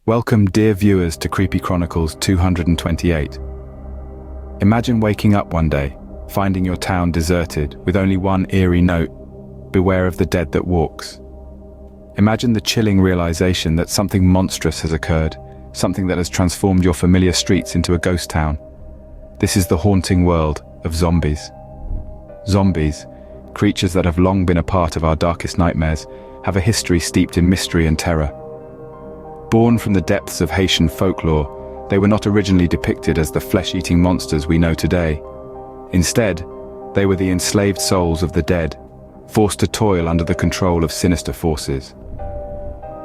Welcome, dear viewers, to Creepy Chronicles 228. Imagine waking up one day, finding your town deserted, with only one eerie note: beware of the dead that walks. Imagine the chilling realization that something monstrous has occurred, something that has transformed your familiar streets into a ghost town. This is the haunting world of zombies. Zombies, creatures that have long been a part of our darkest nightmares, have a history steeped in mystery and terror. Born from the depths of Haitian folklore, they were not originally depicted as the flesh-eating monsters we know today. Instead, they were the enslaved souls of the dead, forced to toil under the control of sinister forces.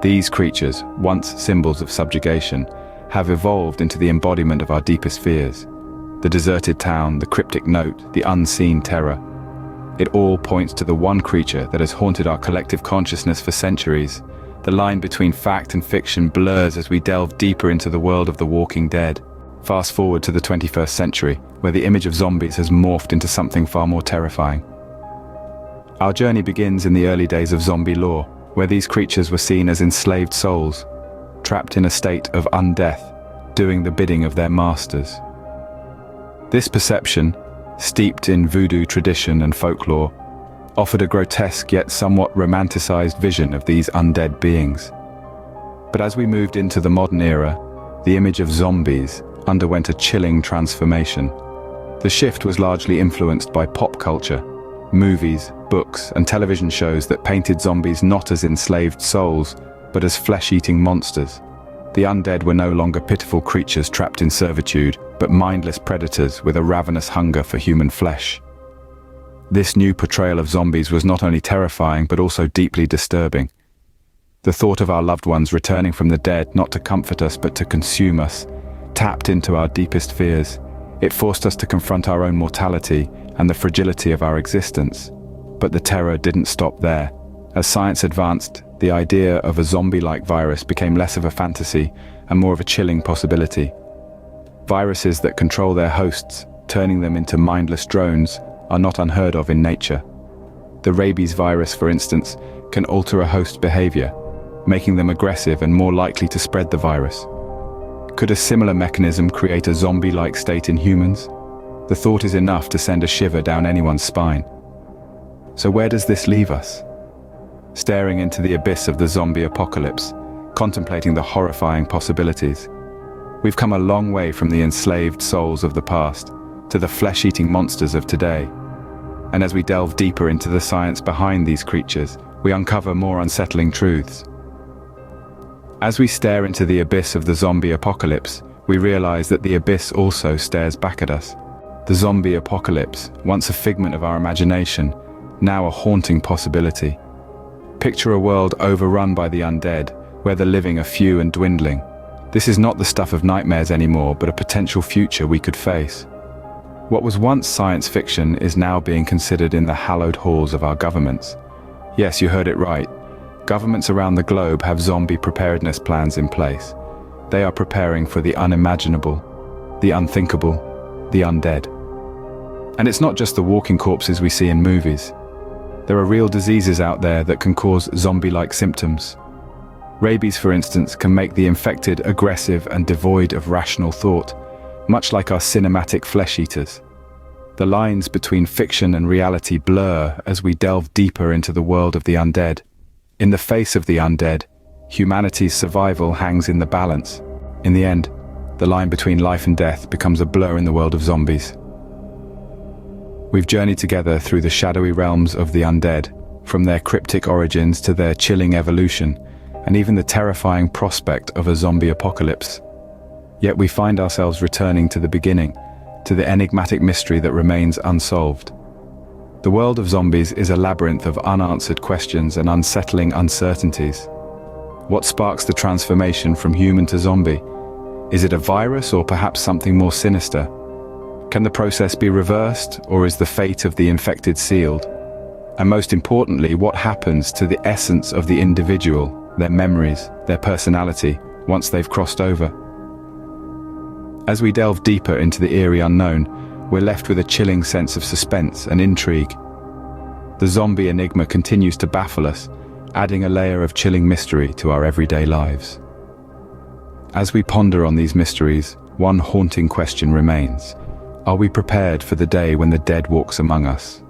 These creatures, once symbols of subjugation, have evolved into the embodiment of our deepest fears. The deserted town, the cryptic note, the unseen terror. It all points to the one creature that has haunted our collective consciousness for centuries. The line between fact and fiction blurs as we delve deeper into the world of the walking dead. Fast forward to the 21st century, where the image of zombies has morphed into something far more terrifying. Our journey begins in the early days of zombie lore, where these creatures were seen as enslaved souls, trapped in a state of undeath, doing the bidding of their masters. This perception, steeped in voodoo tradition and folklore, offered a grotesque yet somewhat romanticized vision of these undead beings. But as we moved into the modern era, the image of zombies underwent a chilling transformation. The shift was largely influenced by pop culture, movies, books, and television shows that painted zombies not as enslaved souls, but as flesh-eating monsters. The undead were no longer pitiful creatures trapped in servitude, but mindless predators with a ravenous hunger for human flesh. This new portrayal of zombies was not only terrifying, but also deeply disturbing. The thought of our loved ones returning from the dead, not to comfort us, but to consume us, tapped into our deepest fears. It forced us to confront our own mortality and the fragility of our existence. But the terror didn't stop there. As science advanced, the idea of a zombie-like virus became less of a fantasy and more of a chilling possibility. Viruses that control their hosts, turning them into mindless drones, are not unheard of in nature. The rabies virus, for instance, can alter a host's behavior, making them aggressive and more likely to spread the virus. Could a similar mechanism create a zombie-like state in humans? The thought is enough to send a shiver down anyone's spine. So where does this leave us? Staring into the abyss of the zombie apocalypse, contemplating the horrifying possibilities. We've come a long way from the enslaved souls of the past to the flesh-eating monsters of today. And as we delve deeper into the science behind these creatures, we uncover more unsettling truths. As we stare into the abyss of the zombie apocalypse, we realize that the abyss also stares back at us. The zombie apocalypse, once a figment of our imagination, now a haunting possibility. Picture a world overrun by the undead, where the living are few and dwindling. This is not the stuff of nightmares anymore, but a potential future we could face. What was once science fiction is now being considered in the hallowed halls of our governments. Yes, you heard it right. Governments around the globe have zombie preparedness plans in place. They are preparing for the unimaginable, the unthinkable, the undead. And it's not just the walking corpses we see in movies. There are real diseases out there that can cause zombie-like symptoms. Rabies, for instance, can make the infected aggressive and devoid of rational thought, much like our cinematic flesh-eaters. The lines between fiction and reality blur as we delve deeper into the world of the undead. In the face of the undead, humanity's survival hangs in the balance. In the end, the line between life and death becomes a blur in the world of zombies. We've journeyed together through the shadowy realms of the undead, from their cryptic origins to their chilling evolution, and even the terrifying prospect of a zombie apocalypse. Yet we find ourselves returning to the beginning, to the enigmatic mystery that remains unsolved. The world of zombies is a labyrinth of unanswered questions and unsettling uncertainties. What sparks the transformation from human to zombie? Is it a virus or perhaps something more sinister? Can the process be reversed, or is the fate of the infected sealed? And most importantly, what happens to the essence of the individual, their memories, their personality, once they've crossed over? As we delve deeper into the eerie unknown, we're left with a chilling sense of suspense and intrigue. The zombie enigma continues to baffle us, adding a layer of chilling mystery to our everyday lives. As we ponder on these mysteries, one haunting question remains. Are we prepared for the day when the dead walks among us?